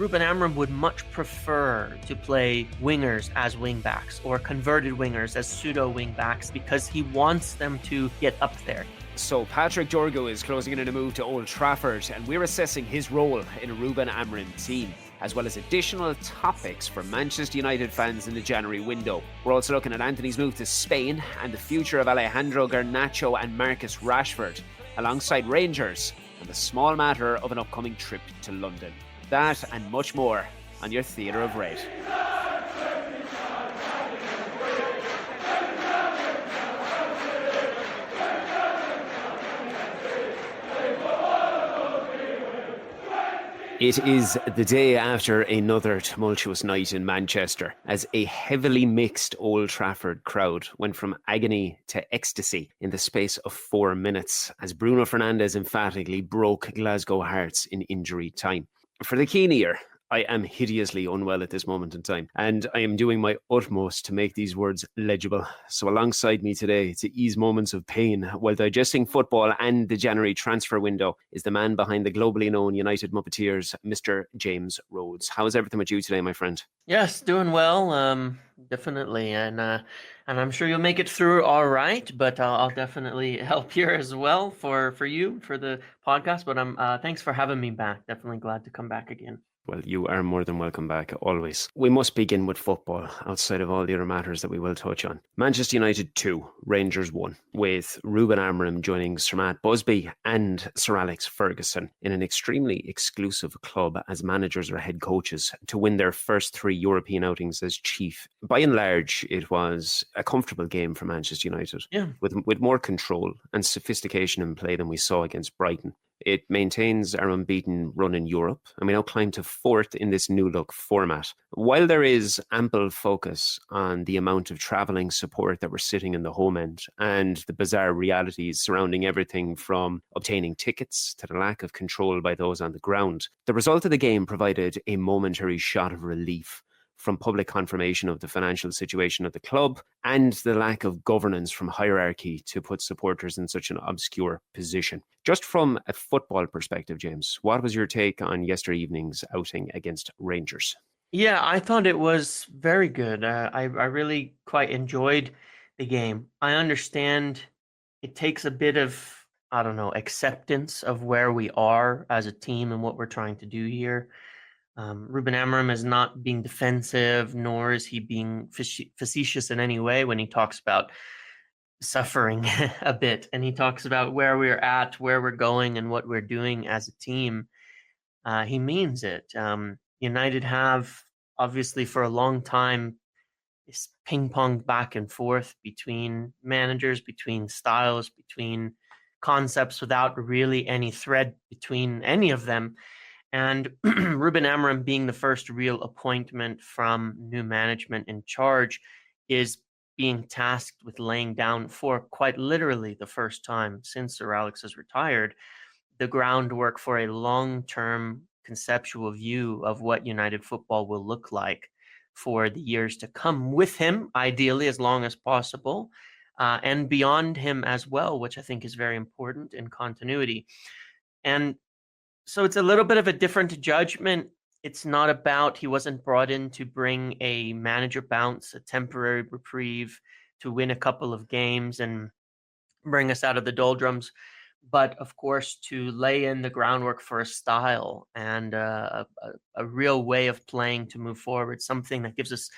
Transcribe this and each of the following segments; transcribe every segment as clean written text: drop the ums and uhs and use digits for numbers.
Ruben Amorim would much prefer to play wingers as wingbacks or converted wingers as pseudo wingbacks because he wants them to get up there. So Patrick Dorgu is closing in on a move to Old Trafford, and we're assessing his role in a Ruben Amorim team, as well as additional topics for Manchester United fans in the January window. We're also looking at Antony's move to Spain and the future of Alejandro, Garnacho and Marcus Rashford, alongside Rangers and the small matter of an upcoming trip to London. That and much more on your Theatre of Red. It is the day after another tumultuous night in Manchester, as a heavily mixed Old Trafford crowd went from agony to ecstasy in the space of 4 minutes, as Bruno Fernandes emphatically broke Glasgow hearts in injury time. For the keen ear, I am hideously unwell at this moment in time, and I am doing my utmost to make these words legible. So alongside me today, to ease moments of pain while digesting football and the January transfer window, is the man behind the globally known UnitedMuppetiers, Mr. James Rhodes. How is everything with you today, my friend? Yes, doing well, definitely, and I'm sure you'll make it through all right. But I'll definitely help here as well for you for the podcast. But thanks for having me back. Definitely glad to come back again. Well, you are more than welcome back, always. We must begin with football, outside of all the other matters that we will touch on. Manchester United 2, Rangers 1, with Ruben Amorim joining Sir Matt Busby and Sir Alex Ferguson in an extremely exclusive club as managers or head coaches to win their first 3 European outings as chief. By and large, it was a comfortable game for Manchester United, with more control and sophistication in play than we saw against Brighton. It maintains our unbeaten run in Europe, and we now climb to 4th in this new look format. While there is ample focus on the amount of travelling support that we're sitting in the home end and the bizarre realities surrounding everything from obtaining tickets to the lack of control by those on the ground, the result of the game provided a momentary shot of relief from public confirmation of the financial situation of the club and the lack of governance from hierarchy to put supporters in such an obscure position. Just from a football perspective, James, what was your take on yesterday evening's outing against Rangers? Yeah, I thought it was very good. I really quite enjoyed the game. I understand it takes a bit of, acceptance of where we are as a team and what we're trying to do here. Ruben Amorim is not being defensive, nor is he being facetious in any way when he talks about suffering a bit. And he talks about where we're at, where we're going, and what we're doing as a team. He means it. United have, obviously, for a long time, this ping-pong back and forth between managers, between styles, between concepts without really any thread between any of them. And Ruben Amorim being the first real appointment from new management in charge is being tasked with laying down for quite literally the first time since Sir Alex has retired, the groundwork for a long-term conceptual view of what United football will look like for the years to come with him, ideally as long as possible, and beyond him as well, which I think is very important in continuity. And so it's a little bit of a different judgment. It's not about, he wasn't brought in to bring a manager bounce, a temporary reprieve, to win a couple of games and bring us out of the doldrums, but of course to lay in the groundwork for a style and a real way of playing to move forward, something that gives us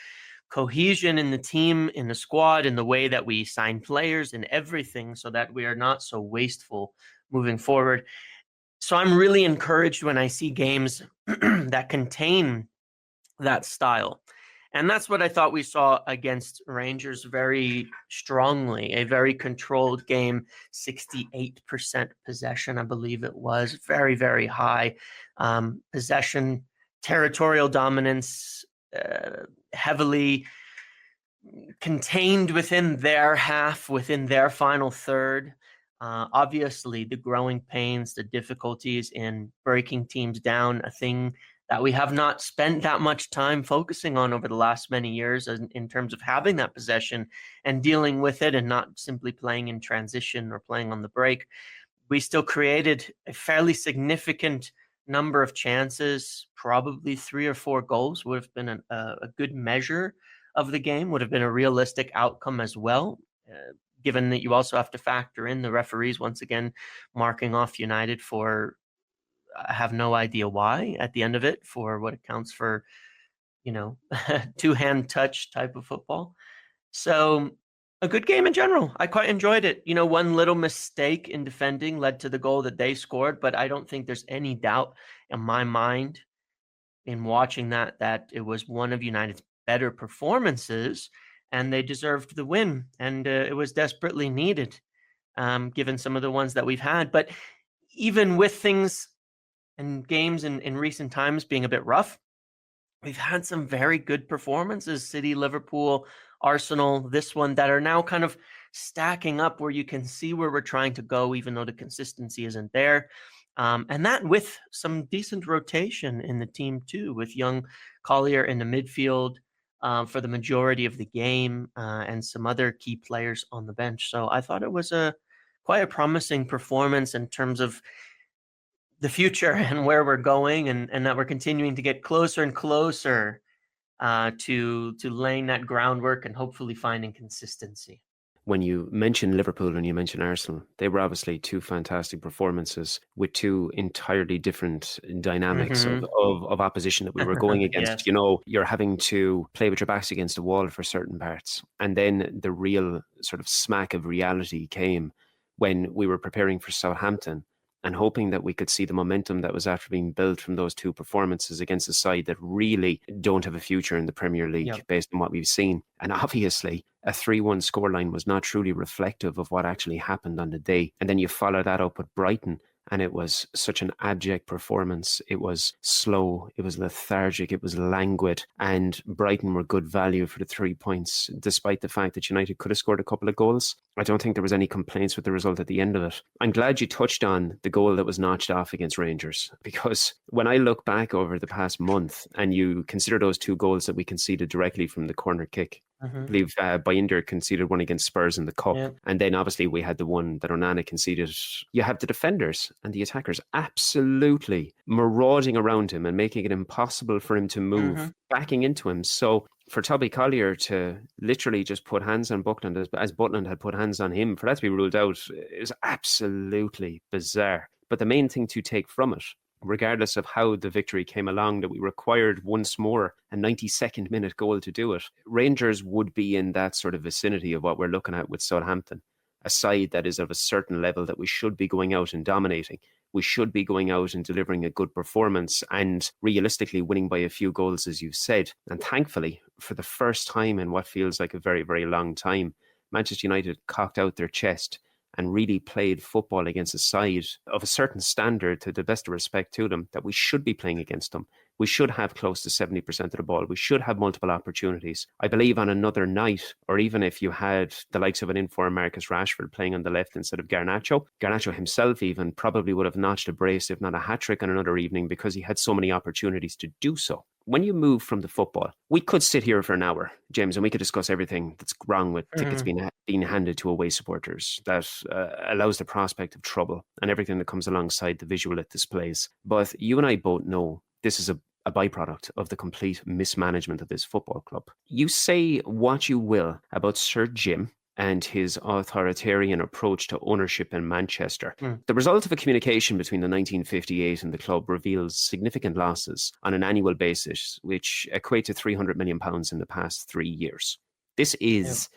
cohesion in the team, in the squad, in the way that we sign players, in everything, so that we are not so wasteful moving forward. So I'm really encouraged when I see games that contain that style. And that's what I thought we saw against Rangers very strongly. A very controlled game, 68% possession, I believe it was. Very, very high possession, territorial dominance, heavily contained within their half, within their final third. Obviously, the growing pains, the difficulties in breaking teams down, a thing that we have not spent that much time focusing on over the last many years in terms of having that possession and dealing with it and not simply playing in transition or playing on the break. We still created a fairly significant number of chances, probably 3 or 4 goals would have been a good measure of the game, would have been a realistic outcome as well, given that you also have to factor in the referees once again marking off United for, I have no idea why at the end of it, for what accounts for, two-hand touch type of football. So a good game in general. I quite enjoyed it. One little mistake in defending led to the goal that they scored, but I don't think there's any doubt in my mind in watching that it was one of United's better performances, and they deserved the win. And it was desperately needed, given some of the ones that we've had. But even with things and games in recent times being a bit rough, we've had some very good performances. City, Liverpool, Arsenal, this one, that are now kind of stacking up where you can see where we're trying to go, even though the consistency isn't there. And that with some decent rotation in the team too, with young Collier in the midfield for the majority of the game, and some other key players on the bench. So I thought it was quite a promising performance in terms of the future and where we're going, and that we're continuing to get closer and closer to laying that groundwork and hopefully finding consistency. When you mention Liverpool and you mention Arsenal, they were obviously two fantastic performances with two entirely different dynamics of opposition that we were going against. Yes. You're having to play with your backs against a wall for certain parts. And then the real sort of smack of reality came when we were preparing for Southampton and hoping that we could see the momentum that was after being built from those two performances against a side that really don't have a future in the Premier League based on what we've seen. And obviously, a 3-1 scoreline was not truly reflective of what actually happened on the day. And then you follow that up with Brighton, and it was such an abject performance. It was slow, it was lethargic, it was languid, and Brighton were good value for the 3 points, despite the fact that United could have scored a couple of goals. I don't think there was any complaints with the result at the end of it. I'm glad you touched on the goal that was notched off against Rangers, because when I look back over the past month and you consider those 2 goals that we conceded directly from the corner kick, I believe Bayindir conceded one against Spurs in the Cup. Yeah. And then obviously we had the one that Onana conceded. You have the defenders and the attackers absolutely marauding around him and making it impossible for him to move, backing into him. So for Toby Collier to literally just put hands on Buckland as Buckland had put hands on him, for that to be ruled out, is absolutely bizarre. But the main thing to take from it, regardless of how the victory came along, that we required once more a 92nd minute goal to do it. Rangers would be in that sort of vicinity of what we're looking at with Southampton, a side that is of a certain level that we should be going out and dominating. We should be going out and delivering a good performance and realistically winning by a few goals, as you've said. And thankfully, for the first time in what feels like a very, very long time, Manchester United cocked out their chest and really played football against a side of a certain standard, to the best of respect to them, that we should be playing against them. We should have close to 70% of the ball. We should have multiple opportunities. I believe on another night, or even if you had the likes of an informed Marcus Rashford playing on the left instead of Garnacho himself even probably would have notched a brace, if not a hat-trick on another evening, because he had so many opportunities to do so. When you move from the football, we could sit here for an hour, James, and we could discuss everything that's wrong with tickets being handed to away supporters that allows the prospect of trouble and everything that comes alongside the visual it displays. But you and I both know this is a byproduct of the complete mismanagement of this football club. You say what you will about Sir Jim and his authoritarian approach to ownership in Manchester. The result of a communication between the 1958 and the club reveals significant losses on an annual basis, which equate to £300 million in the past 3 years. This is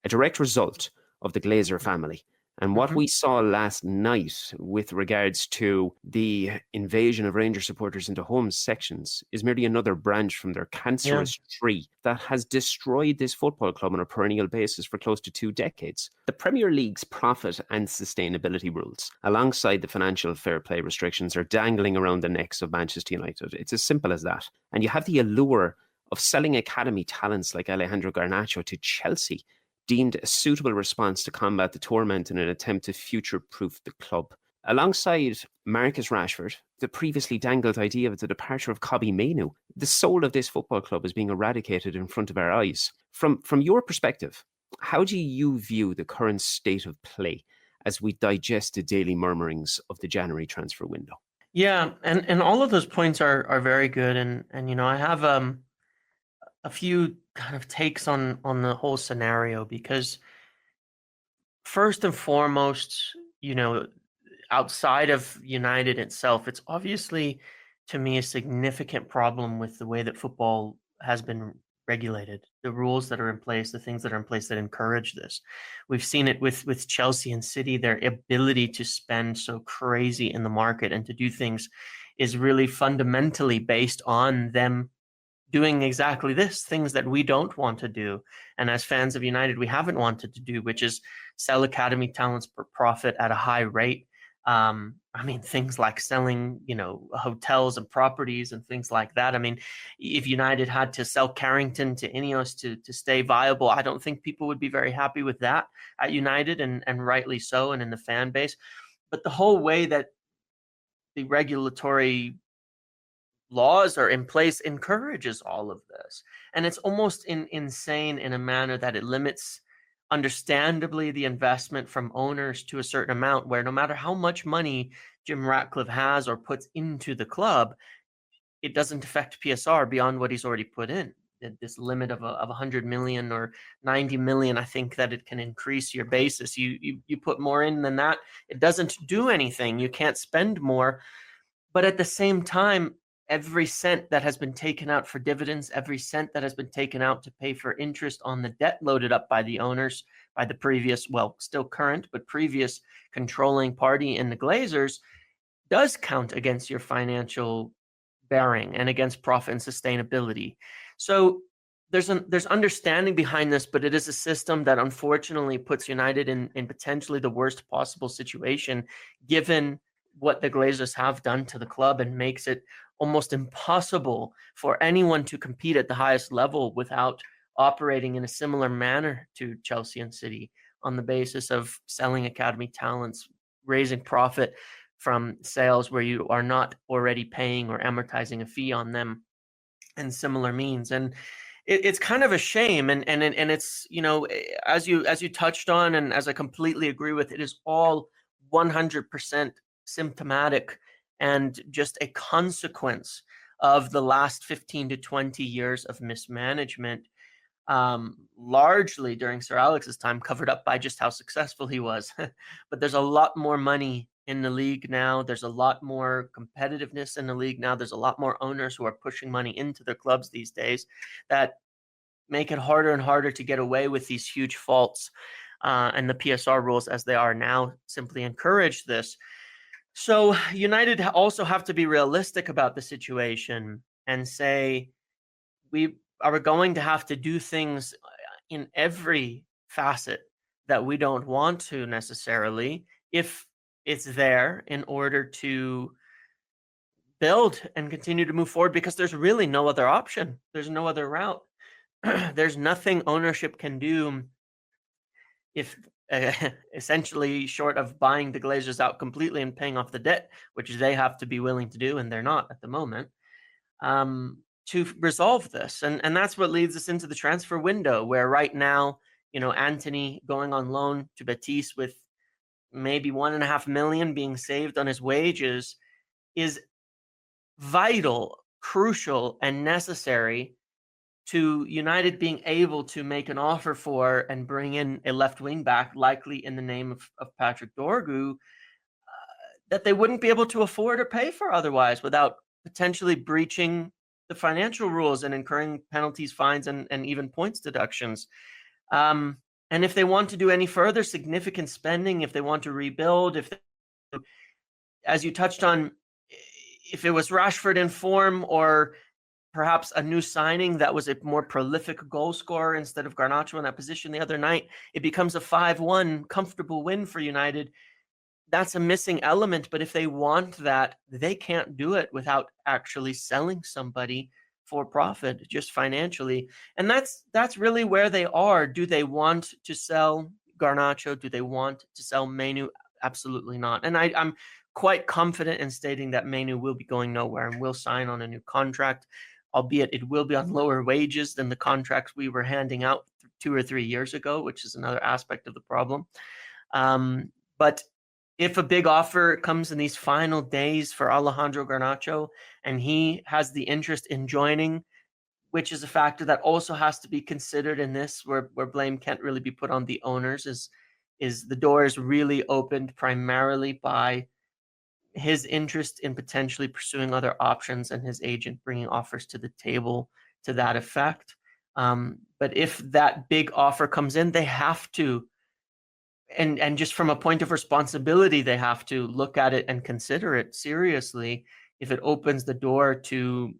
a direct result of the Glazer family. And what we saw last night with regards to the invasion of Rangers supporters into home sections is merely another branch from their cancerous tree that has destroyed this football club on a perennial basis for close to 2 decades. The Premier League's profit and sustainability rules, alongside the financial fair play restrictions, are dangling around the necks of Manchester United. It's as simple as that. And you have the allure of selling academy talents like Alejandro Garnacho to Chelsea, deemed a suitable response to combat the torment in an attempt to future-proof the club. Alongside Marcus Rashford, the previously dangled idea of the departure of Kobbie Mainoo, the soul of this football club is being eradicated in front of our eyes. From your perspective, how do you view the current state of play as we digest the daily murmurings of the January transfer window? Yeah, and all of those points are very good, and I have a few kind of takes on the whole scenario because first and foremost, you know, outside of United itself, it's obviously to me a significant problem with the way that football has been regulated, the rules that are in place, the things that are in place that encourage this. We've seen it with Chelsea and City, their ability to spend so crazy in the market and to do things is really fundamentally based on them doing exactly this, things that we don't want to do. And as fans of United, we haven't wanted to do, which is sell academy talents for profit at a high rate. I mean, things like selling, hotels and properties and things like that. I mean, if United had to sell Carrington to Ineos to stay viable, I don't think people would be very happy with that at United, and rightly so, and in the fan base. But the whole way that the regulatory laws are in place encourages all of this. And it's almost insane in a manner that it limits, understandably, the investment from owners to a certain amount, where no matter how much money Jim Ratcliffe has or puts into the club, it doesn't affect PSR beyond what he's already put in. This limit of 100 million or 90 million, I think that it can increase your basis. You put more in than that, it doesn't do anything. You can't spend more. But at the same time, every cent that has been taken out for dividends, every cent that has been taken out to pay for interest on the debt loaded up by the owners, by the previous, well, still current, but previous controlling party in the Glazers, does count against your financial bearing and against profit and sustainability. So there's understanding behind this, but it is a system that unfortunately puts United in potentially the worst possible situation, given what the Glazers have done to the club, and makes it almost impossible for anyone to compete at the highest level without operating in a similar manner to Chelsea and City, on the basis of selling academy talents, raising profit from sales where you are not already paying or amortizing a fee on them, and similar means. And it's kind of a shame, and it's, as you touched on, and as I completely agree with, it is all 100% symptomatic and just a consequence of the last 15 to 20 years of mismanagement, largely during Sir Alex's time, covered up by just how successful he was. But there's a lot more money in the league now. There's a lot more competitiveness in the league now. There's a lot more owners who are pushing money into their clubs these days that make it harder and harder to get away with these huge faults. And the PSR rules, as they are now, simply encourage this. So United also have to be realistic about the situation and say, we are going to have to do things in every facet that we don't want to necessarily, if it's there, in order to build and continue to move forward, because there's really no other option. There's no other route. There's nothing ownership can do, if essentially, short of buying the Glazers out completely and paying off the debt, which they have to be willing to do, and they're not at the moment, to resolve this. And that's what leads us into the transfer window, where right now, Antony going on loan to Betis with maybe 1.5 million being saved on his wages is vital, crucial, and necessary to United being able to make an offer for and bring in a left wing back, likely in the name of Patrick Dorgu, that they wouldn't be able to afford or pay for otherwise, without potentially breaching the financial rules and incurring penalties, fines, and even points deductions. And if they want to do any further significant spending, if they want to rebuild, as you touched on, if it was Rashford in form, or perhaps a new signing that was a more prolific goal scorer instead of Garnacho in that position the other night, it becomes a 5-1 comfortable win for United. That's a missing element. But if they want that, they can't do it without actually selling somebody for profit, just financially. And that's really where they are. Do they want to sell Garnacho? Do they want to sell Mainu? Absolutely not. And I'm quite confident in stating that Mainu will be going nowhere and will sign on a new contract, albeit it will be on lower wages than the contracts we were handing out 2 or 3 years ago, which is another aspect of the problem. But if a big offer comes in these final days for Alejandro Garnacho and he has the interest in joining, which is a factor that also has to be considered in this, where blame can't really be put on the owners, is the door is really opened primarily by his interest in potentially pursuing other options and his agent bringing offers to the table to that effect. But if that big offer comes in, they have to, and just from a point of responsibility, they have to look at it and consider it seriously if it opens the door to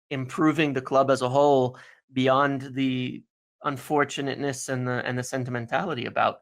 improving the club as a whole beyond the unfortunateness and the sentimentality about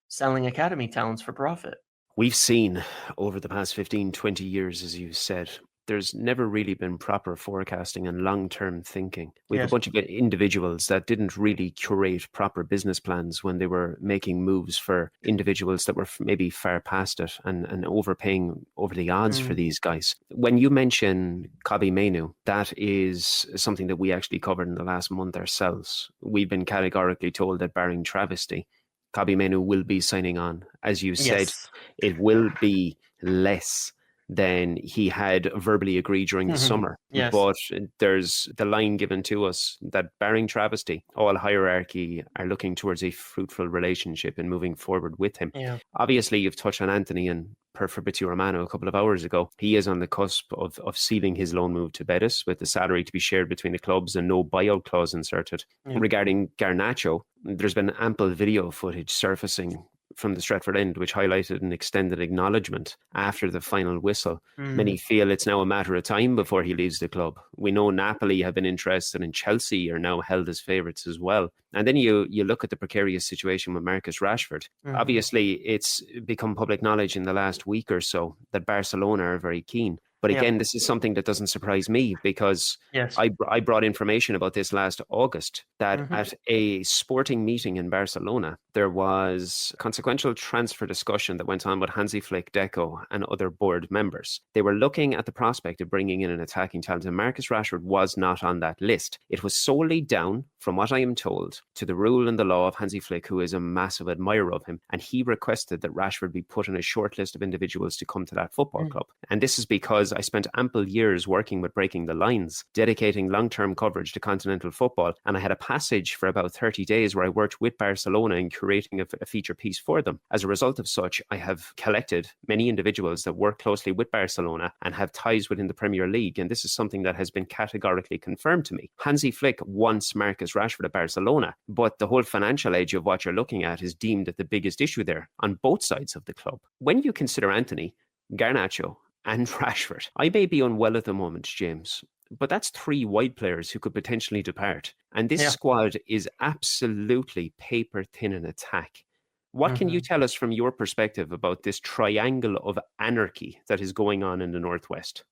selling academy talents for profit. We've seen over the past 15, 20 years, as you said, there's never really been proper forecasting and long-term thinking. We have a bunch of individuals that didn't really curate proper business plans when they were making moves for individuals that were maybe far past it and overpaying over the odds for these guys. When you mention Kobbie Mainoo, that is something that we actually covered in the last month ourselves. We've been categorically told that barring travesty, Kobbie Mainoo will be signing on. As you said, it will be less than he had verbally agreed during the summer. But there's the line given to us that barring travesty, all hierarchy are looking towards a fruitful relationship and moving forward with him. Obviously, you've touched on Antony, and per Fabrizio Romano a couple of hours ago, he is on the cusp of sealing his loan move to Betis, with the salary to be shared between the clubs and no buyout clause inserted. Regarding Garnacho, there's been ample video footage surfacing from the Stretford end, which highlighted an extended acknowledgement after the final whistle. Many feel it's now a matter of time before he leaves the club. We know Napoli have been interested, and Chelsea are now held as favourites as well. And then you look at the precarious situation with Marcus Rashford. Obviously, it's become public knowledge in the last week or so that Barcelona are very keen. But again, this is something that doesn't surprise me, because I brought information about this last August, that at a sporting meeting in Barcelona, there was consequential transfer discussion that went on with Hansi Flick, Deco and other board members. They were looking at the prospect of bringing in an attacking talent, and Marcus Rashford was not on that list. It was solely down, from what I am told, to the rule and the law of Hansi Flick, who is a massive admirer of him, and he requested that Rashford be put on a short list of individuals to come to that football club. And this is because I spent ample years working with Breaking the Lines, dedicating long-term coverage to continental football, and I had a passage for about 30 days where I worked with Barcelona in curating a feature piece for them. As a result of such, I have collected many individuals that work closely with Barcelona and have ties within the Premier League, and this is something that has been categorically confirmed to me. Hansi Flick wants Marcus Rashford at Barcelona, but the whole financial edge of what you're looking at is deemed at the biggest issue there on both sides of the club. When you consider Antony, Garnacho and Rashford, I may be unwell at the moment, James, but that's three wide players who could potentially depart. And this squad is absolutely paper thin in attack. What can you tell us from your perspective about this triangle of anarchy that is going on in the Northwest?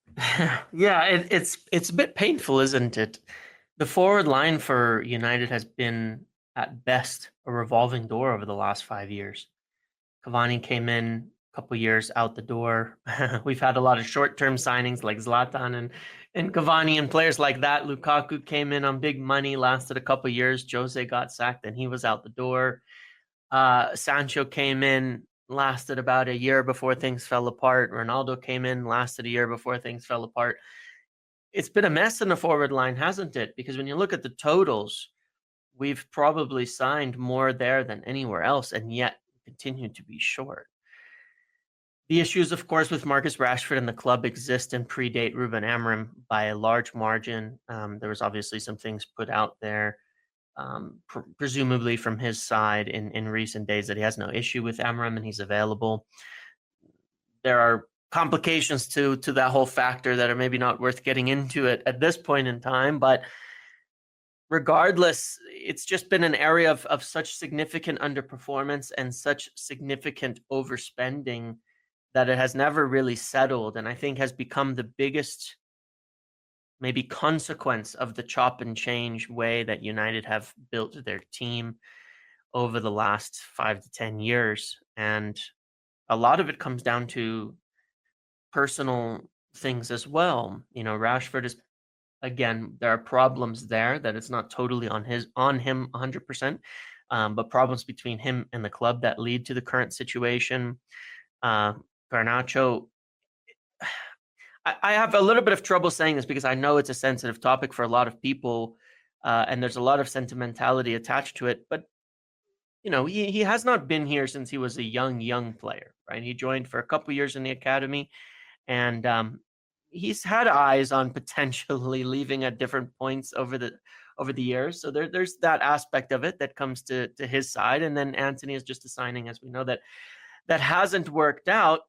It's a bit painful, isn't it? The forward line for United has been, at best, a revolving door over the last 5 years. Cavani came in a couple years, out the door. We've had a lot of short-term signings like Zlatan and Cavani and players like that. Lukaku came in on big money, lasted a couple years. Jose got sacked and he was out the door. Sancho came in, lasted about a year before things fell apart. Ronaldo came in, lasted a year before things fell apart. It's been a mess in the forward line, hasn't it? Because when you look at the totals, we've probably signed more there than anywhere else, and yet continue to be short. The issues, of course, with Marcus Rashford and the club exist and predate Ruben Amorim by a large margin. There was obviously some things put out there, presumably from his side in recent days, that he has no issue with Amorim and he's available. There are complications to that whole factor that are maybe not worth getting into it at this point in time, but regardless, it's just been an area of such significant underperformance and such significant overspending that it has never really settled, and I think has become the biggest maybe consequence of the chop and change way that United have built their team over the last 5 to 10 years. And a lot of it comes down to personal things as well. You know, Rashford is, again, there are problems there that it's not totally on him 100%, but problems between him and the club that lead to the current situation. Garnacho, I have a little bit of trouble saying this because I know it's a sensitive topic for a lot of people, and there's a lot of sentimentality attached to it. But he has not been here since he was a young player, right? He joined for a couple years in the academy, and he's had eyes on potentially leaving at different points over the years. So there's that aspect of it that comes to his side, and then Antony is just a signing, as we know, that hasn't worked out,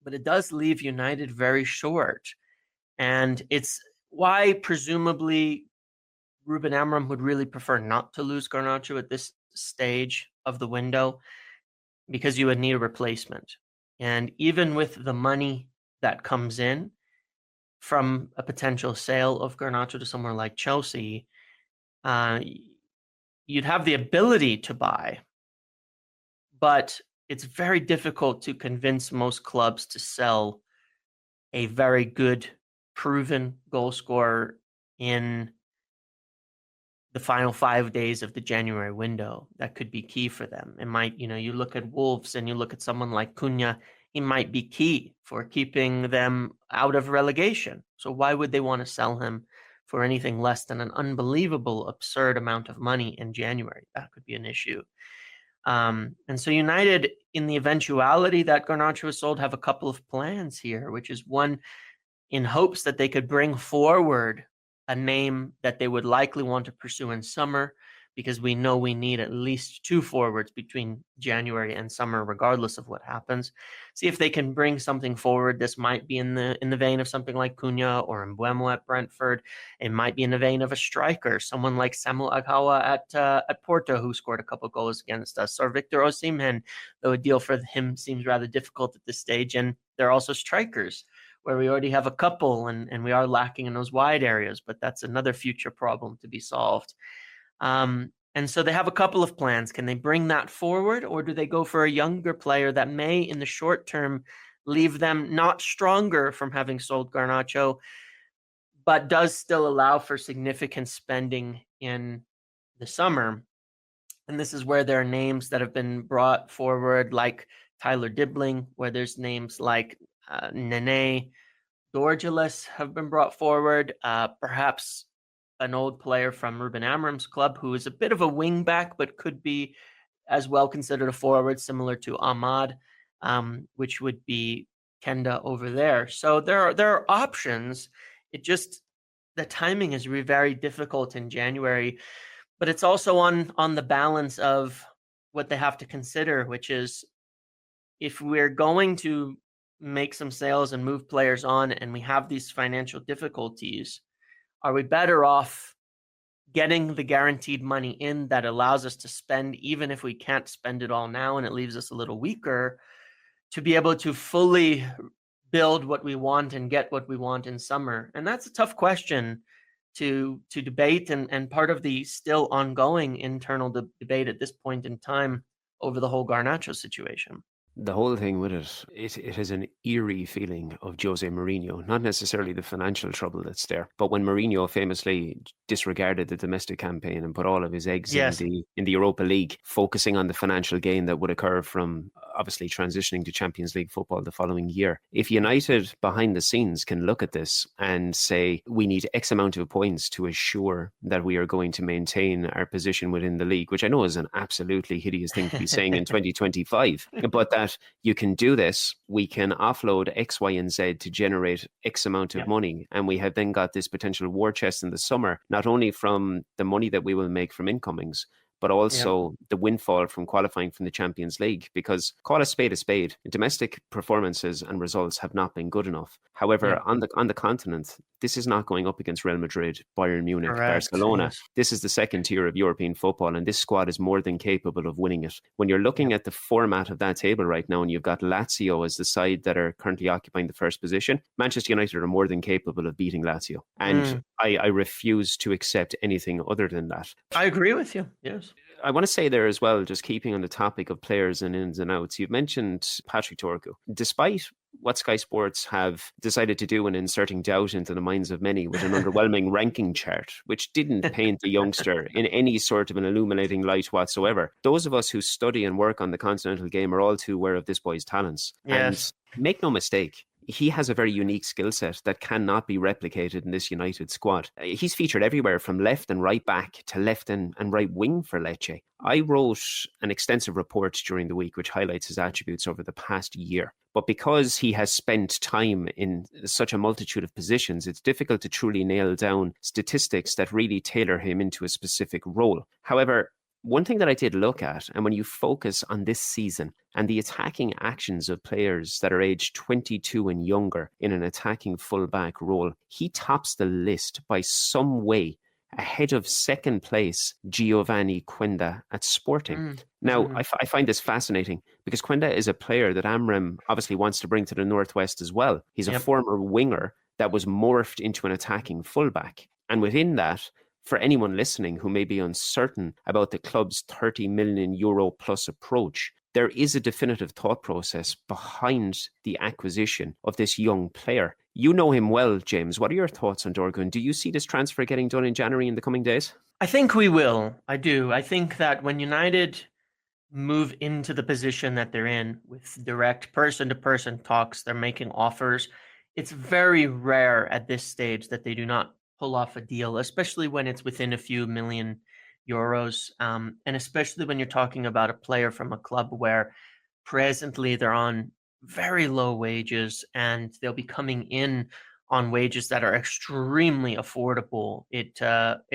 but it does leave United very short, and it's why presumably Ruben Amorim would really prefer not to lose Garnacho at this stage of the window, because you would need a replacement. And even with the money that comes in from a potential sale of Garnacho to somewhere like Chelsea, you'd have the ability to buy, but it's very difficult to convince most clubs to sell a very good, proven goal scorer in the final 5 days of the January window. That could be key for them. It might, you look at Wolves and you look at someone like Cunha, he might be key for keeping them out of relegation. So why would they want to sell him for anything less than an unbelievable, absurd amount of money in January? That could be an issue. And so United, in the eventuality that Garnacho is sold, have a couple of plans here, which is one, in hopes that they could bring forward a name that they would likely want to pursue in summer, because we know we need at least 2 forwards between January and summer, regardless of what happens. See if they can bring something forward. This might be in the vein of something like Cunha or Mbeumo at Brentford. It might be in the vein of a striker, someone like Samuel Aghawa at Porto, who scored a couple goals against us, or Victor Osimhen, though a deal for him seems rather difficult at this stage. And they're also strikers, where we already have a couple, and we are lacking in those wide areas, but that's another future problem to be solved. And so they have a couple of plans. Can they bring that forward, or do they go for a younger player that may, in the short term, leave them not stronger from having sold Garnacho, but does still allow for significant spending in the summer? And this is where there are names that have been brought forward, like Tyler Dibbling, where there's names like Nene Dorgu have been brought forward, perhaps an old player from Ruben Amorim's club who is a bit of a wing back, but could be as well considered a forward, similar to Ahmad, which would be Kenda over there. So there are options. It just, the timing is very difficult in January, but it's also on the balance of what they have to consider, which is, if we're going to make some sales and move players on, and we have these financial difficulties, are we better off getting the guaranteed money in that allows us to spend, even if we can't spend it all now and it leaves us a little weaker, to be able to fully build what we want and get what we want in summer? And that's a tough question to debate, and part of the still ongoing internal debate at this point in time over the whole Garnacho situation. The whole thing with it has an eerie feeling of Jose Mourinho, not necessarily the financial trouble that's there, but when Mourinho famously disregarded the domestic campaign and put all of his eggs in the Europa League, focusing on the financial gain that would occur from obviously transitioning to Champions League football the following year. If United behind the scenes can look at this and say, we need X amount of points to assure that we are going to maintain our position within the league, which I know is an absolutely hideous thing to be saying in 2025, but that you can do this, we can offload X, Y, and Z to generate X amount of money. And we have then got this potential war chest in the summer, not only from the money that we will make from incomings, but also the windfall from qualifying from the Champions League, because call a spade, domestic performances and results have not been good enough. However, on the continent, this is not going up against Real Madrid, Bayern Munich, Barcelona. Yes. This is the second tier of European football, and this squad is more than capable of winning it. When you're looking at the format of that table right now, and you've got Lazio as the side that are currently occupying the first position, Manchester United are more than capable of beating Lazio. And I refuse to accept anything other than that. I agree with you, yes. I want to say there as well, just keeping on the topic of players and ins and outs, you've mentioned Patrick Dorgu. Despite what Sky Sports have decided to do in inserting doubt into the minds of many with an underwhelming ranking chart, which didn't paint the youngster in any sort of an illuminating light whatsoever. Those of us who study and work on the continental game are all too aware of this boy's talents. And Yes. make no mistake, he has a very unique skill set that cannot be replicated in this United squad. He's featured everywhere from left and right back to left and right wing for Lecce. I wrote an extensive report during the week which highlights his attributes over the past year. But because he has spent time in such a multitude of positions, it's difficult to truly nail down statistics that really tailor him into a specific role. However, one thing that I did look at, and when you focus on this season and the attacking actions of players that are aged 22 and younger in an attacking fullback role, he tops the list by some way, ahead of second place Giovanni Quenda at Sporting. Now, I find this fascinating because Quenda is a player that Amram obviously wants to bring to the Northwest as well. He's a former winger that was morphed into an attacking fullback. And within that, for anyone listening who may be uncertain about the club's 30 million euro plus approach, there is a definitive thought process behind the acquisition of this young player. You know him well, James. What are your thoughts on Dorgu? And do you see this transfer getting done in January in the coming days? I think we will. I do. I think that when United move into the position that they're in with direct person-to-person talks, they're making offers, it's very rare at this stage that they do not pull off a deal, especially when it's within a few million euros. And especially when you're talking about a player from a club where presently they're on very low wages and they'll be coming in on wages that are extremely affordable. It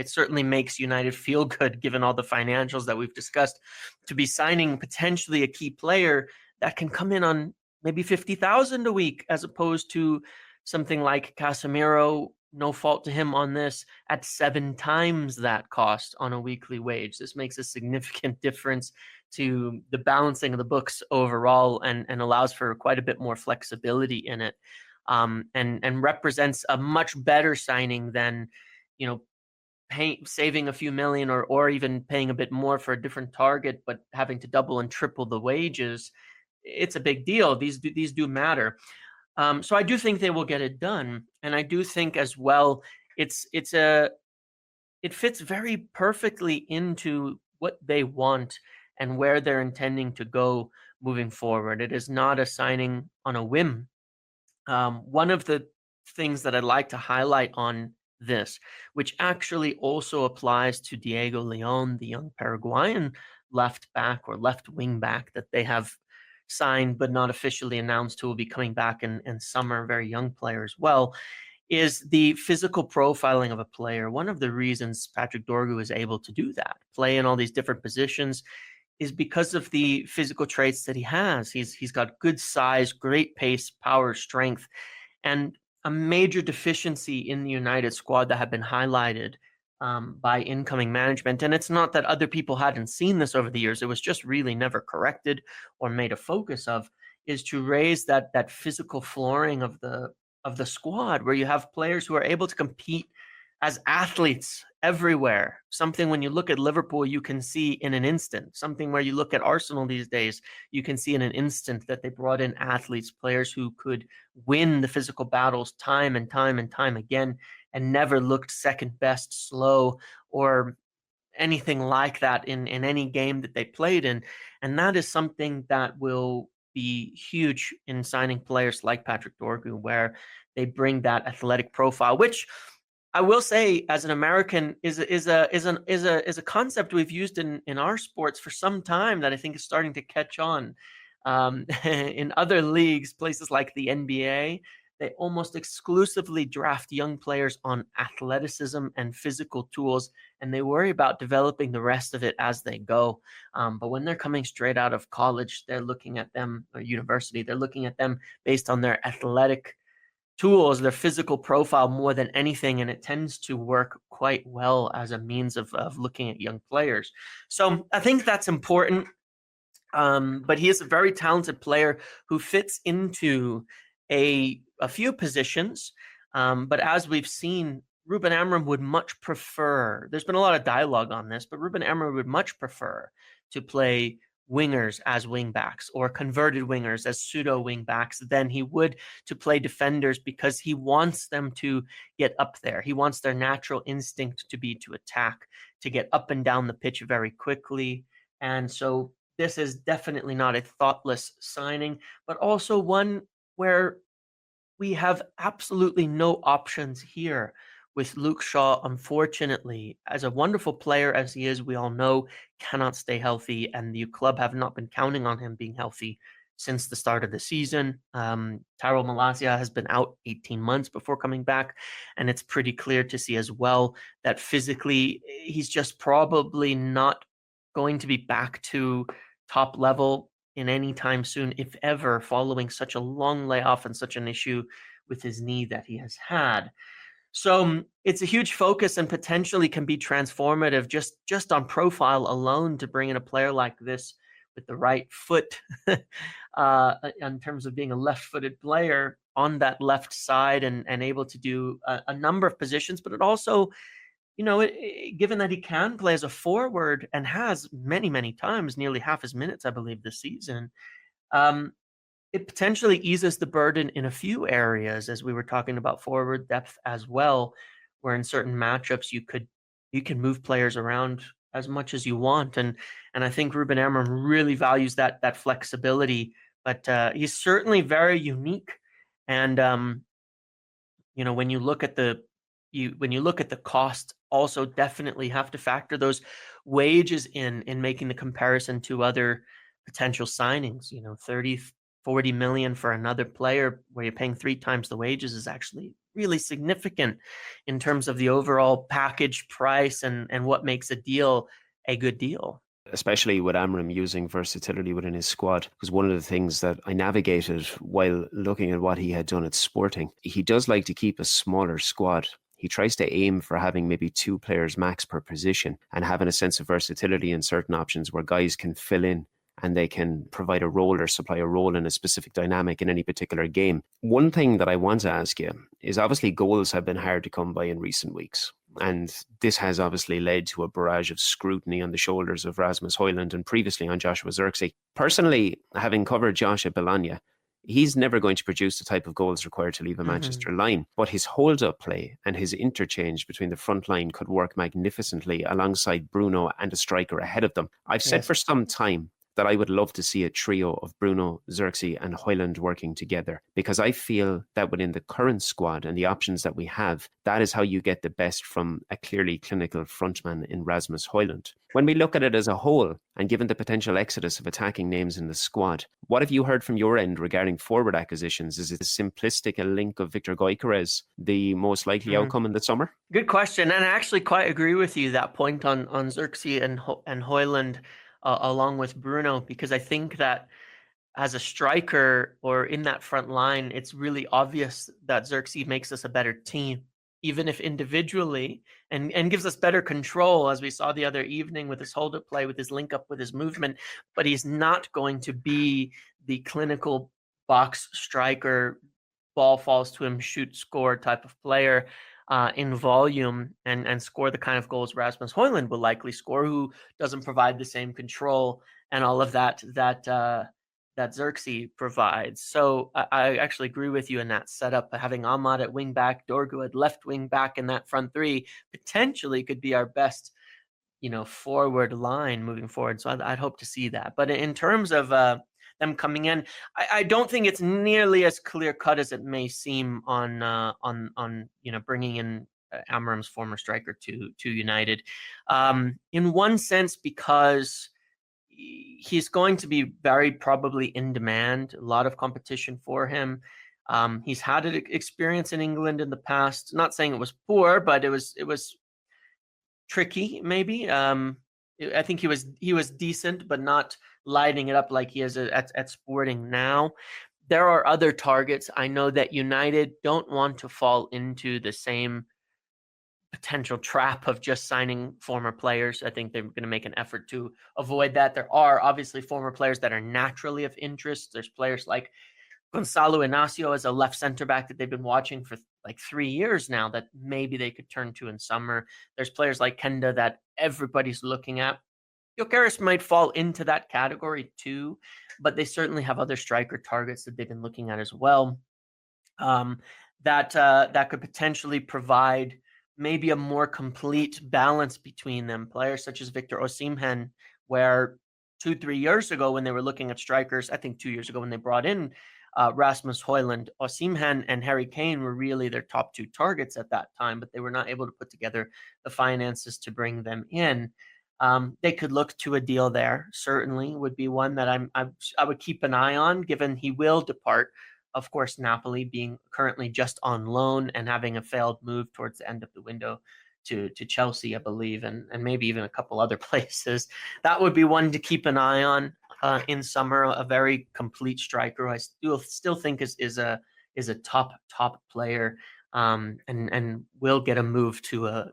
certainly makes United feel good, given all the financials that we've discussed, to be signing potentially a key player that can come in on maybe 50,000 a week, as opposed to something like Casemiro, no fault to him on this, at 7 times that cost on a weekly wage. This makes a significant difference to the balancing of the books overall, and allows for quite a bit more flexibility in it, and represents a much better signing than, saving a few million, or even paying a bit more for a different target, but having to double and triple the wages. It's a big deal. These do matter. So I do think they will get it done, and I do think as well it fits very perfectly into what they want and where they're intending to go moving forward. It is not a signing on a whim. One of the things that I'd like to highlight on this, which actually also applies to Diego Leon, the young Paraguayan left back or left wing back that they have signed but not officially announced, who will be coming back in summer, very young player as well, is the physical profiling of a player. One of the reasons Patrick Dorgu is able to do that, play in all these different positions, is because of the physical traits that he has. He's got good size, great pace, power, strength, and a major deficiency in the United squad that have been highlighted by incoming management. And it's not that other people hadn't seen this over the years. It was just really never corrected or made a focus of, is to raise that physical flooring of the squad, where you have players who are able to compete as athletes everywhere. Something when you look at Liverpool, you can see in an instant. Something where you look at Arsenal these days, you can see in an instant that they brought in athletes, players who could win the physical battles time and time and time again, and never looked second best, slow, or anything like that in any game that they played in. And that is something that will be huge in signing players like Patrick Dorgu, where they bring that athletic profile, which I will say, as an American, is a concept we've used in our sports for some time, that I think is starting to catch on. In other leagues, places like the NBA, they almost exclusively draft young players on athleticism and physical tools, and they worry about developing the rest of it as they go. But when they're coming straight out of college, they're looking at them, or university, they're looking at them based on their athletic tools, their physical profile more than anything, and it tends to work quite well as a means of looking at young players. So I think that's important. But he is a very talented player who fits into a few positions. But as we've seen, Ruben Amorim would much prefer, there's been a lot of dialogue on this, but Ruben Amorim would much prefer to play wingers as wingbacks or converted wingers as pseudo wingbacks than he would to play defenders, because he wants them to get up there. He wants their natural instinct to be to attack, to get up and down the pitch very quickly. And so this is definitely not a thoughtless signing, but also one where we have absolutely no options here with Luke Shaw. Unfortunately, as a wonderful player as he is, we all know cannot stay healthy, and the club have not been counting on him being healthy since the start of the season. Tyrell Malacia has been out 18 months before coming back, and it's pretty clear to see as well that physically he's just probably not going to be back to top level in any time soon, if ever, following such a long layoff and such an issue with his knee that he has had. So it's a huge focus and potentially can be transformative just on profile alone to bring in a player like this with the right foot in terms of being a left-footed player on that left side and able to do a number of positions. But it also, given that he can play as a forward and has many times, nearly half his minutes, I believe, this season, it potentially eases the burden in a few areas, as we were talking about forward depth as well, where in certain matchups you can move players around as much as you want, and I think Ruben Amorim really values that flexibility. But he's certainly very unique, and when you look at the cost, also definitely have to factor those wages in making the comparison to other potential signings. 30-40 million for another player where you're paying 3 times the wages is actually really significant in terms of the overall package price and what makes a deal a good deal. Especially with Amorim using versatility within his squad, because one of the things that I navigated while looking at what he had done at Sporting, he does like to keep a smaller squad. He tries to aim for having maybe 2 players max per position and having a sense of versatility in certain options where guys can fill in and they can provide a role or supply a role in a specific dynamic in any particular game. One thing that I want to ask you is, obviously goals have been hard to come by in recent weeks. And this has obviously led to a barrage of scrutiny on the shoulders of Rasmus Højlund and previously on Joshua Zirkzee. Personally, having covered Josh at Bologna, he's never going to produce the type of goals required to leave a Manchester line. But his hold-up play and his interchange between the front line could work magnificently alongside Bruno and a striker ahead of them. I've said for some time that I would love to see a trio of Bruno, Zirkzee and Højlund working together, because I feel that within the current squad and the options that we have, that is how you get the best from a clearly clinical frontman in Rasmus Højlund. When we look at it as a whole, and given the potential exodus of attacking names in the squad, what have you heard from your end regarding forward acquisitions? Is it as simplistic a link of Victor Gyökeres the most likely outcome in the summer? Good question, and I actually quite agree with you, that point on Zirkzee and Højlund, along with Bruno, because I think that as a striker or in that front line, it's really obvious that Zirkzee makes us a better team, even if individually, and gives us better control, as we saw the other evening with his hold-up play, with his link-up, with his movement. But he's not going to be the clinical box striker, ball falls to him, shoot, score type of player in volume and score the kind of goals Rasmus Højlund will likely score, who doesn't provide the same control and all of that Zirkzee provides. So I actually agree with you in that setup. Having Ahmad at wing back, Dorgu at left wing back in that front three potentially could be our best, forward line moving forward. So I'd hope to see that. But in terms of them coming in, I don't think it's nearly as clear cut as it may seem on bringing in Amorim's former striker to United. In one sense, because he's going to be very probably in demand, a lot of competition for him. He's had an experience in England in the past. Not saying it was poor, but it was tricky, maybe. I think he was decent, but not lighting it up like he is at Sporting now. There are other targets. I know that United don't want to fall into the same potential trap of just signing former players. I think they're going to make an effort to avoid that. There are obviously former players that are naturally of interest. There's players like Gonzalo Inacio as a left center back that they've been watching for like 3 years now that maybe they could turn to in summer. There's players like Kenda that everybody's looking at. Gyökeres might fall into that category too, but they certainly have other striker targets that they've been looking at as well. That could potentially provide maybe a more complete balance between them. Players such as Victor Osimhen, where 2-3 years ago when they were looking at strikers, I think 2 years ago when they brought in Rasmus Højlund, Osimhen and Harry Kane were really their top two targets at that time, but they were not able to put together the finances to bring them in. They could look to a deal there. Certainly would be one that I would keep an eye on, given he will depart. Of course, Napoli being currently just on loan and having a failed move towards the end of the window to Chelsea, I believe, and maybe even a couple other places. That would be one to keep an eye on in summer. A very complete striker, I still think is a top player, and will get a move to a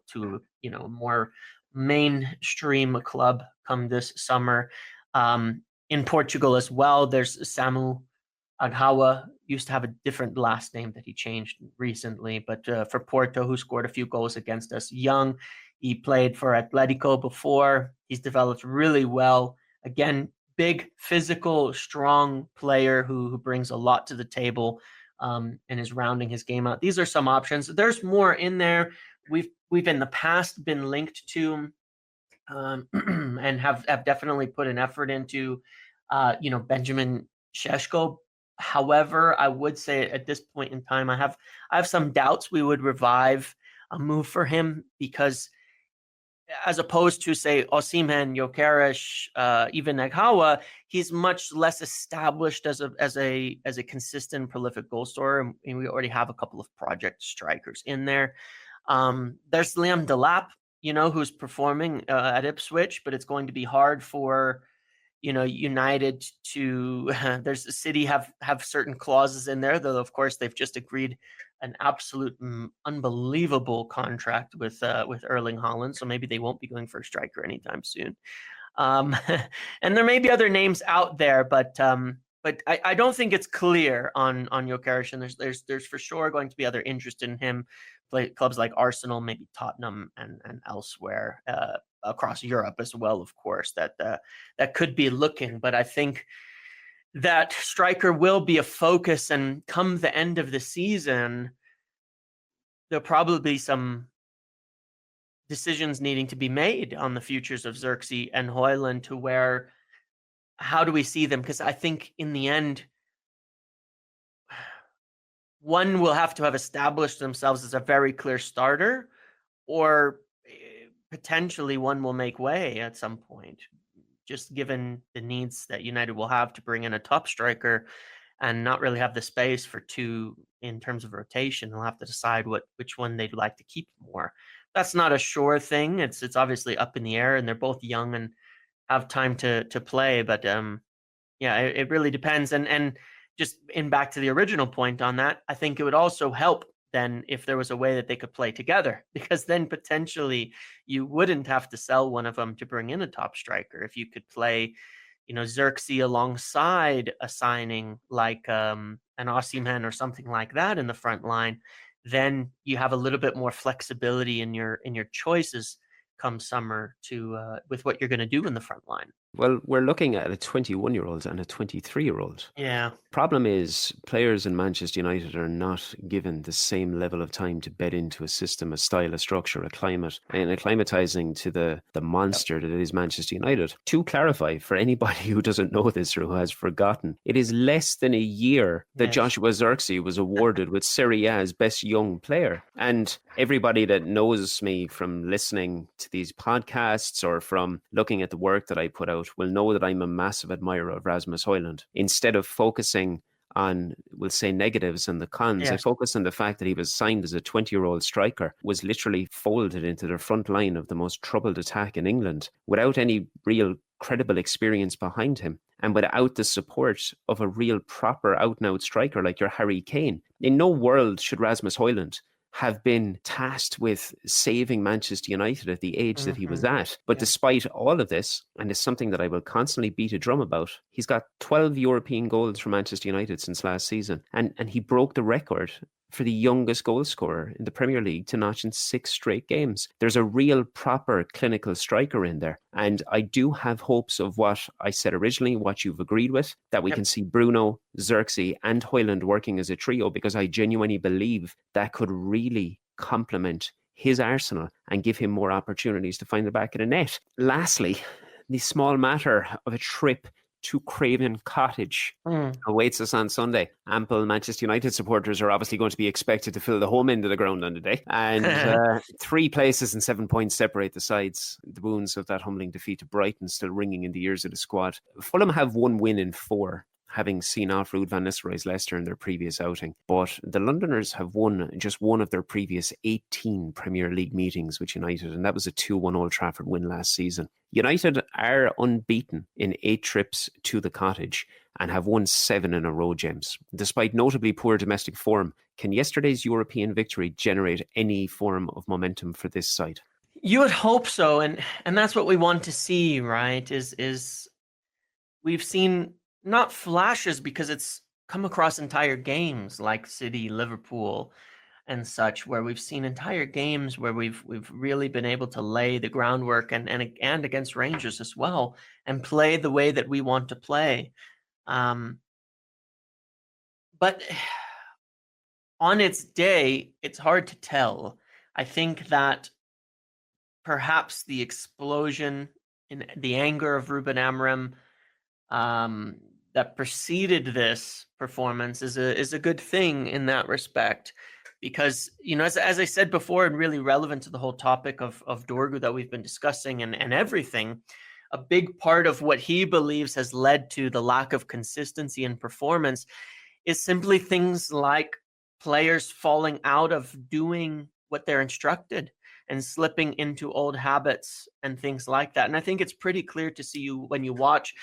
more mainstream club come this summer. In Portugal as well, there's Samu Aghawa, used to have a different last name that he changed recently, but for Porto, who scored a few goals against us. Young, he played for Atletico before. He's developed really well. Again, big, physical, strong player who brings a lot to the table, and is rounding his game out. These are some options. There's more in there. We've in the past been linked to, and have definitely put an effort into, Benjamin Šeško. However, I would say at this point in time, I have some doubts we would revive a move for him, because as opposed to, say, Osimhen, Gyökeres, even Aghawa, he's much less established as a consistent, prolific goal scorer, and we already have a couple of project strikers in there. There's Liam Delap, who's performing at Ipswich, but it's going to be hard for United to there's a City have certain clauses in there, though of course they've just agreed an absolute unbelievable contract with Erling Haaland, so maybe they won't be going for a striker anytime soon. And there may be other names out there, but I don't think it's clear on Gyökeres, and there's for sure going to be other interest in him. Clubs like Arsenal, maybe Tottenham, and elsewhere across Europe as well, of course, that could be looking. But I think that striker will be a focus, and come the end of the season, there'll probably be some decisions needing to be made on the futures of Xerxes and Højlund, to where, how do we see them? Because I think in the end, one will have to have established themselves as a very clear starter, or potentially one will make way at some point, just given the needs that United will have to bring in a top striker and not really have the space for two in terms of rotation. They'll have to decide which one they'd like to keep more. That's not a sure thing. It's obviously up in the air, and they're both young and have time to play. But yeah, it really depends. And just back to the original point on that, I think it would also help then if there was a way that they could play together, because then potentially you wouldn't have to sell one of them to bring in a top striker. If you could play, Xerxes alongside a signing like an Osimhen or something like that in the front line, then you have a little bit more flexibility in your choices come summer to with what you're going to do in the front line. Well, we're looking at a 21-year-old and a 23-year-old. Yeah. Problem is, players in Manchester United are not given the same level of time to bed into a system, a style, a structure, a climate, and acclimatizing to the monster that is Manchester United. To clarify, for anybody who doesn't know this or who has forgotten, it is less than a year that Joshua Xerxes was awarded with Serie A's best young player. And everybody that knows me from listening to these podcasts or from looking at the work that I put out will know that I'm a massive admirer of Rasmus Højlund. Instead of focusing on, we'll say, negatives and the cons, I focus on the fact that he was signed as a 20-year-old striker, was literally folded into the front line of the most troubled attack in England without any real credible experience behind him, and without the support of a real proper out-and-out striker like your Harry Kane. In no world should Rasmus Højlund have been tasked with saving Manchester United at the age that he was at. But despite all of this, and it's something that I will constantly beat a drum about, he's got 12 European goals for Manchester United since last season. And he broke the record for the youngest goal scorer in the Premier League to notch in 6 straight games. There's a real proper clinical striker in there. And I do have hopes of what I said originally, what you've agreed with, that we can see Bruno, Xerxes and Højlund working as a trio, because I genuinely believe that could really complement his arsenal and give him more opportunities to find the back of the net. Lastly, the small matter of a trip to Craven Cottage awaits us on Sunday. Ample Manchester United supporters are obviously going to be expected to fill the home end of the ground on the day. And 3 places and 7 points separate the sides. The wounds of that humbling defeat to Brighton still ringing in the ears of the squad. Fulham have 1 win in 4, having seen off Ruud van Nistelrooy's Leicester in their previous outing. But the Londoners have won just one of their previous 18 Premier League meetings with United, and that was a 2-1 Old Trafford win last season. United are unbeaten in 8 trips to the Cottage and have won 7 in a row, James. Despite notably poor domestic form, can yesterday's European victory generate any form of momentum for this side? You would hope so, and that's what we want to see, right? Is we've seen not flashes, because it's come across entire games like City, Liverpool, and such, where we've seen entire games where we've really been able to lay the groundwork, and against Rangers as well, and play the way that we want to play. But on its day, it's hard to tell. I think that perhaps the explosion in the anger of Ruben Amorim that preceded this performance is a good thing in that respect, because, you know, as I said before, and really relevant to the whole topic of Dorgu that we've been discussing and everything, a big part of what he believes has led to the lack of consistency in performance is simply things like players falling out of doing what they're instructed and slipping into old habits and things like that. And I think it's pretty clear to see when you watch,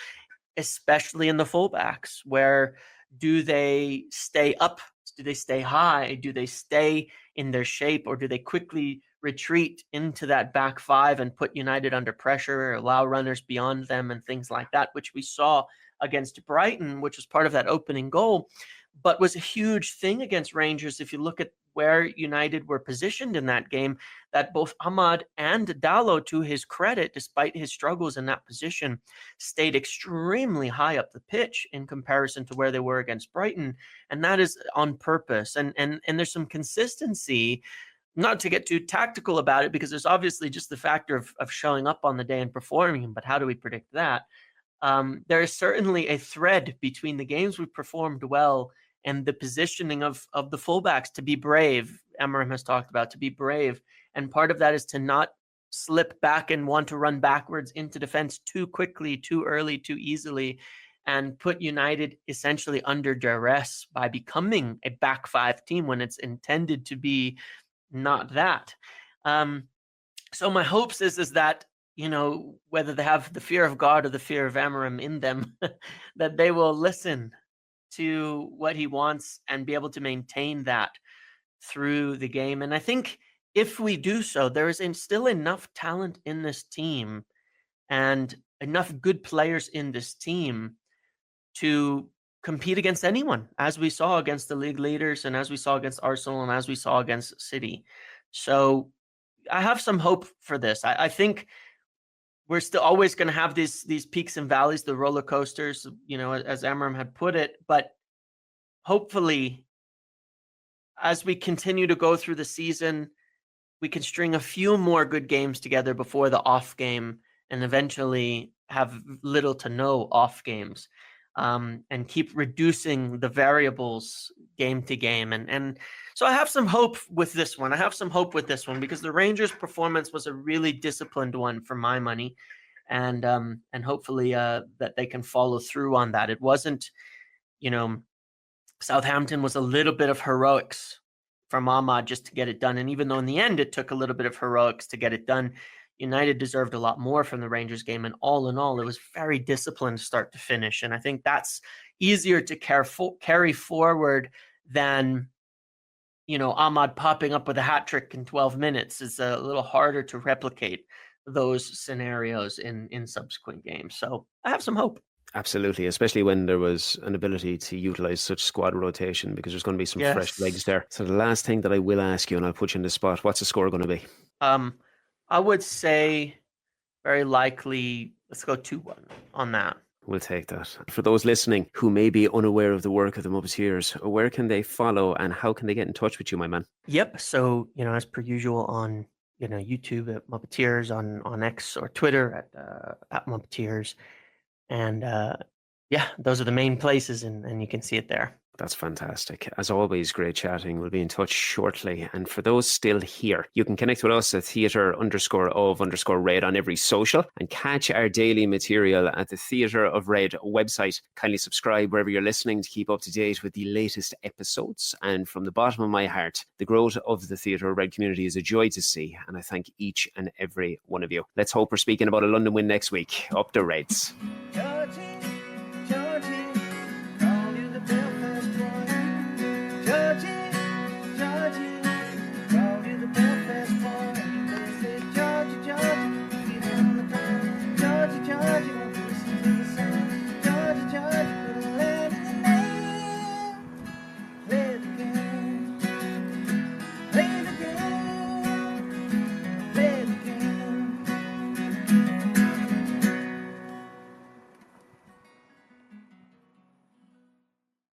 especially in the fullbacks, where do they stay up? Do they stay high? Do they stay in their shape, or do they quickly retreat into that back 5 and put United under pressure, or allow runners beyond them and things like that, which we saw against Brighton, which was part of that opening goal, but was a huge thing against Rangers. If you look at where United were positioned in that game, that both Ahmad and Dalot, to his credit, despite his struggles in that position, stayed extremely high up the pitch in comparison to where they were against Brighton. And that is on purpose. And there's some consistency, not to get too tactical about it, because there's obviously just the factor of showing up on the day and performing, but how do we predict that? There is certainly a thread between the games we performed well and the positioning of the fullbacks to be brave. Amorim has talked about to be brave. And part of that is to not slip back and want to run backwards into defense too quickly, too early, too easily, and put United essentially under duress by becoming a back 5 team when it's intended to be not that. So my hopes is that, you know, whether they have the fear of God or the fear of Amorim in them, that they will listen to what he wants and be able to maintain that through the game. And I think if we do so, there is still enough talent in this team and enough good players in this team to compete against anyone, as we saw against the league leaders, and as we saw against Arsenal, and as we saw against City. So I have some hope for this. I think we're still always going to have these peaks and valleys, the roller coasters, you know, as Amorim had put it. But hopefully, as we continue to go through the season, we can string a few more good games together before the off game, and eventually have little to no off games, and keep reducing the variables game to game. And so I have some hope with this one. Because the Rangers' performance was a really disciplined one for my money. And hopefully that they can follow through on that. It wasn't, you know, Southampton was a little bit of heroics from Ahmad just to get it done. And even though in the end it took a little bit of heroics to get it done, United deserved a lot more from the Rangers game. And all in all, it was very disciplined start to finish. And I think that's easier to carry forward than, you know, Ahmad popping up with a hat trick in 12 minutes. Is a little harder to replicate those scenarios in subsequent games. So I have some hope. Absolutely, especially when there was an ability to utilise such squad rotation, because there's going to be some fresh legs Yes. there. So the last thing that I will ask you, and I'll put you in the spot, what's the score going to be? I would say very likely let's go 2-1 on that. We'll take that. For those listening who may be unaware of the work of the Muppeteers, where can they follow and how can they get in touch with you, my man? Yep. So, as per usual on, YouTube at Muppeteers, on X or Twitter at Muppeteers. And yeah, those are the main places, and you can see it there. That's fantastic. As always, great chatting. We'll be in touch shortly. And for those still here, you can connect with us at theatre_of_red on every social and catch our daily material at the Theatre of Red website. Kindly subscribe wherever you're listening to keep up to date with the latest episodes. And from the bottom of my heart, the growth of the Theatre of Red community is a joy to see. And I thank each and every one of you. Let's hope we're speaking about a London win next week. Up the Reds.